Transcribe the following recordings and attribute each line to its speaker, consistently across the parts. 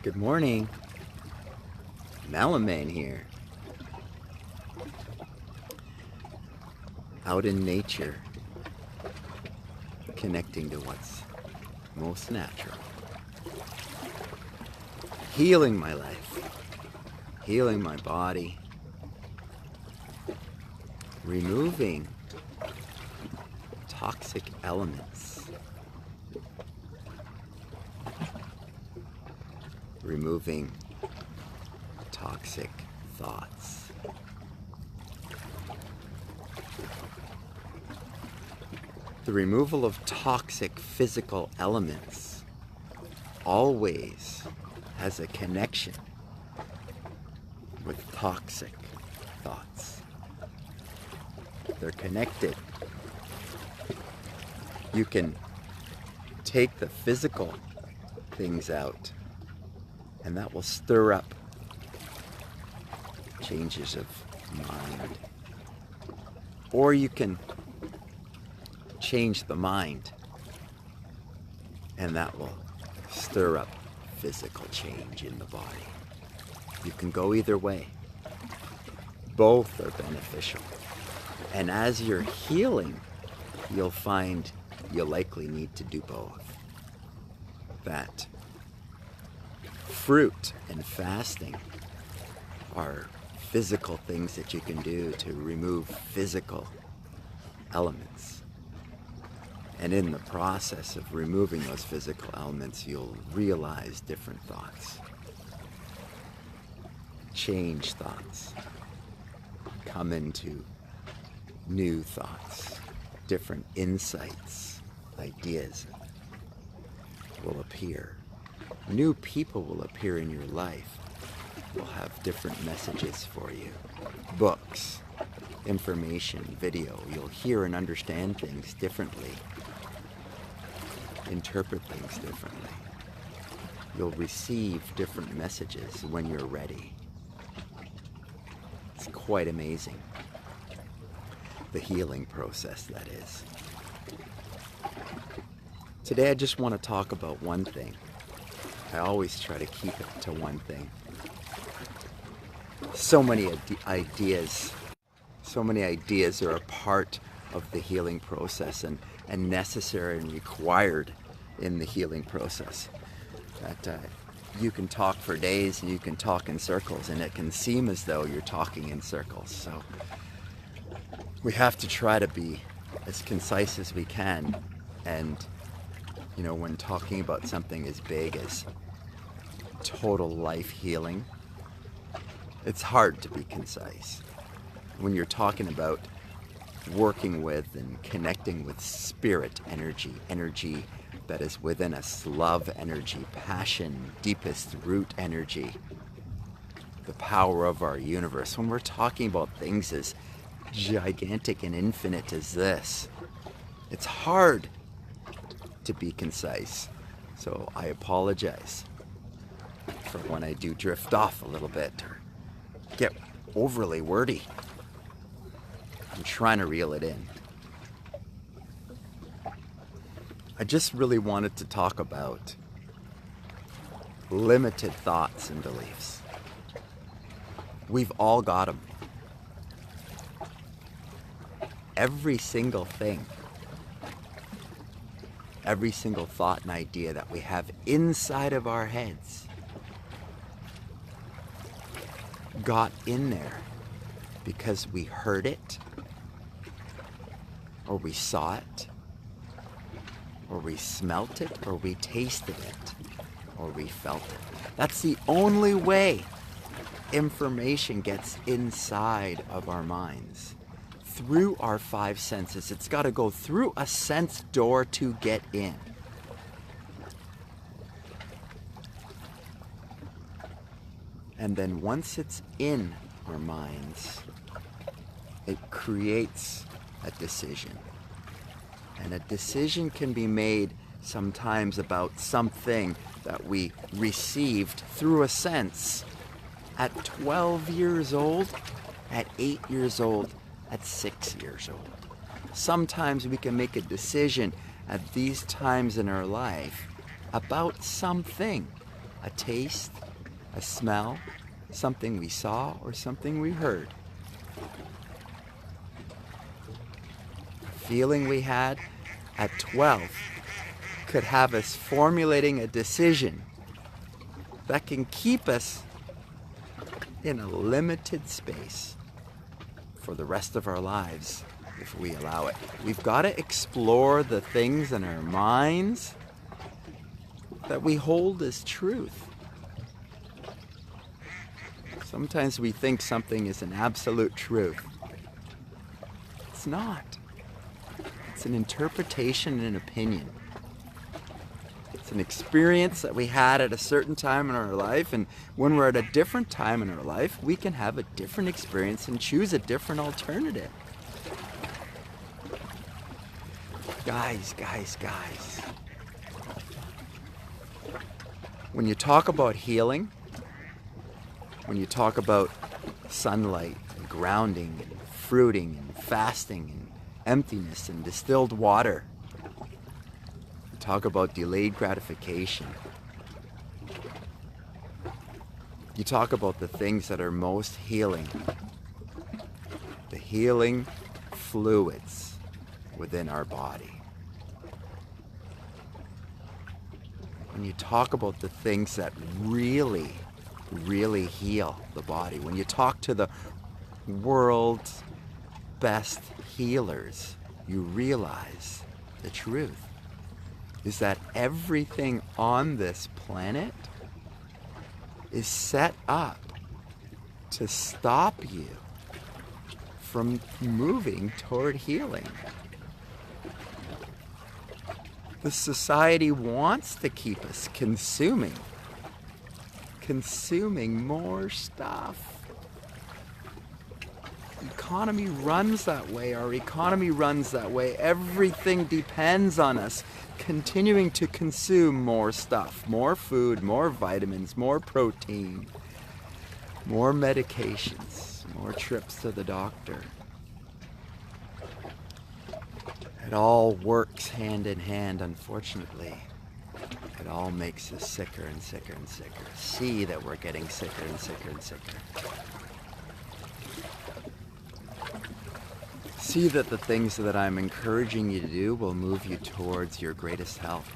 Speaker 1: Good morning. Malaman here. Out in nature, connecting to what's most natural. Healing my life, healing my body, removing toxic elements, removing toxic thoughts. The removal of toxic physical elements always has a connection with toxic thoughts. They're connected. You can take the physical things out, and that will stir up changes of mind. Or you can change the mind, and that will stir up physical change in the body. You can go either way. Both are beneficial. And as you're healing, you'll find you'll likely need to do both. That fruit and fasting are physical things that you can do to remove physical elements. And in the process of removing those physical elements, you'll realize different thoughts. Change thoughts. Come into new thoughts. Different insights, ideas will appear. New people will appear in your life. Will have different messages for you. Books, information, video. You'll hear and understand things differently. Interpret things differently. You'll receive different messages when you're ready. It's quite amazing. The healing process, that is. Today I just want to talk about one thing. I always try to keep it to one thing. So many ideas are a part of the healing process and necessary and required in the healing process. That you can talk for days and you can talk in circles, and it can seem as though you're talking in circles. So we have to try to be as concise as we can. And when talking about something as big as total life healing, it's hard to be concise. When you're talking about working with and connecting with spirit energy that is within us, love energy, passion, deepest root energy, the power of our universe. When we're talking about things as gigantic and infinite as this, it's hard to be concise. So I apologize for when I do drift off a little bit or get overly wordy. I'm trying to reel it in. I just really wanted to talk about limited thoughts and beliefs. We've all got them. Every single thing, every single thought and idea that we have inside of our heads got in there because we heard it, or we saw it, or we smelt it, or we tasted it, or we felt it. That's the only way information gets inside of our minds. Through our five senses. It's got to go through a sense door to get in. And then once it's in our minds, it creates a decision. And a decision can be made sometimes about something that we received through a sense at 12 years old, at 8 years old, at 6 years old. Sometimes we can make a decision at these times in our life about something a taste, a smell, something we saw, or something we heard. A feeling we had at 12 could have us formulating a decision that can keep us in a limited space for the rest of our lives if we allow it. We've got to explore the things in our minds that we hold as truth. Sometimes we think something is an absolute truth. It's not. It's an interpretation and an opinion. It's an experience that we had at a certain time in our life, and when we're at a different time in our life, we can have a different experience and choose a different alternative. Guys. When you talk about healing, when you talk about sunlight and grounding and fruiting and fasting and emptiness and distilled water, you talk about delayed gratification. You talk about the things that are most healing, the healing fluids within our body. When you talk about the things that really heal the body, when you talk to the world's best healers, you realize the truth is that everything on this planet is set up to stop you from moving toward healing. The society wants to keep us consuming more stuff. The economy runs that way. Our economy runs that way. Everything depends on us continuing to consume more stuff, more food, more vitamins, more protein, more medications, more trips to the doctor. It all works hand in hand, unfortunately. It all makes us sicker and sicker and sicker. See that we're getting sicker and sicker and sicker. See that the things that I'm encouraging you to do will move you towards your greatest health.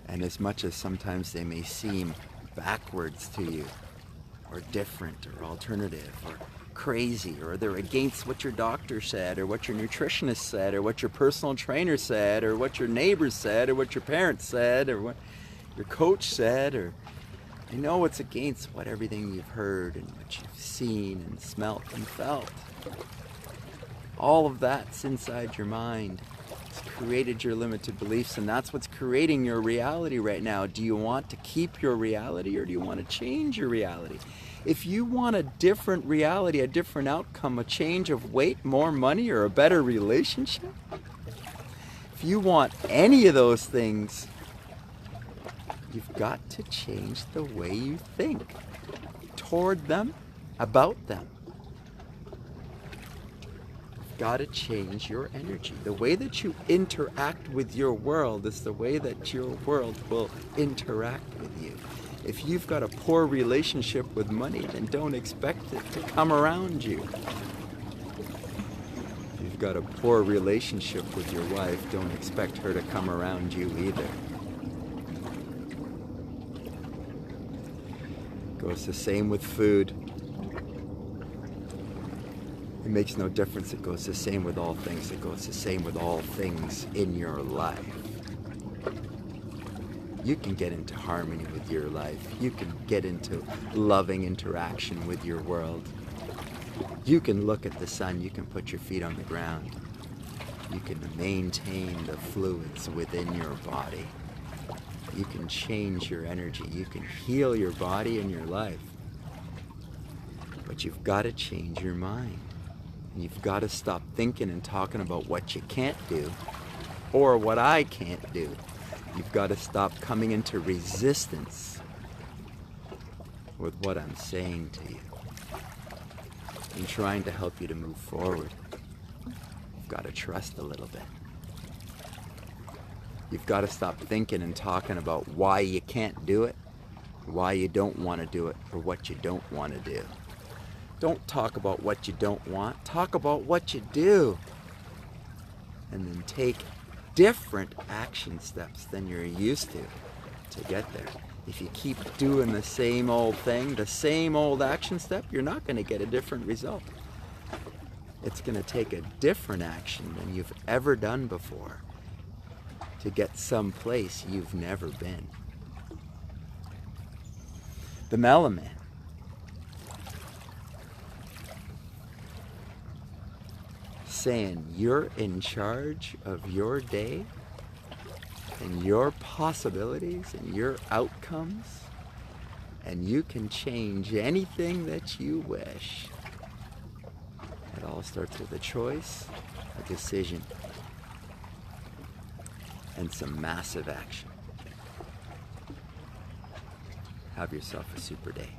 Speaker 1: And as much as sometimes they may seem backwards to you, or different, or alternative, or crazy, or they're against what your doctor said, or what your nutritionist said, or what your personal trainer said, or what your neighbors said, or what your parents said, or what your coach said, or you know it's against what everything you've heard and what you've seen and smelt and felt. All of that's inside your mind. It's created your limited beliefs, and that's what's creating your reality right now. Do you want to keep your reality, or do you want to change your reality? If you want a different reality, a different outcome, a change of weight, more money, or a better relationship, if you want any of those things, you've got to change the way you think toward them, about them. You've got to change your energy. The way that you interact with your world is the way that your world will interact with you. If you've got a poor relationship with money, then don't expect it to come around you. If you've got a poor relationship with your wife, don't expect her to come around you either. Goes the same with food. It makes no difference. It goes the same with all things. It goes the same with all things in your life. You can get into harmony with your life. You can get into loving interaction with your world. You can look at the sun. You can put your feet on the ground. You can maintain the fluids within your body. You can change your energy. You can heal your body and your life. But you've got to change your mind. And you've got to stop thinking and talking about what you can't do or what I can't do. You've got to stop coming into resistance with what I'm saying to you and trying to help you to move forward. You've got to trust a little bit. You've got to stop thinking and talking about why you can't do it, why you don't want to do it, or what you don't want to do. Don't talk about what you don't want. Talk about what you do. And then take different action steps than you're used to get there. If you keep doing the same old thing, the same old action step, you're not going to get a different result. It's going to take a different action than you've ever done before to get someplace you've never been. The Melaman. Saying you're in charge of your day and your possibilities and your outcomes, and you can change anything that you wish. It all starts with a choice, a decision, and some massive action. Have yourself a super day.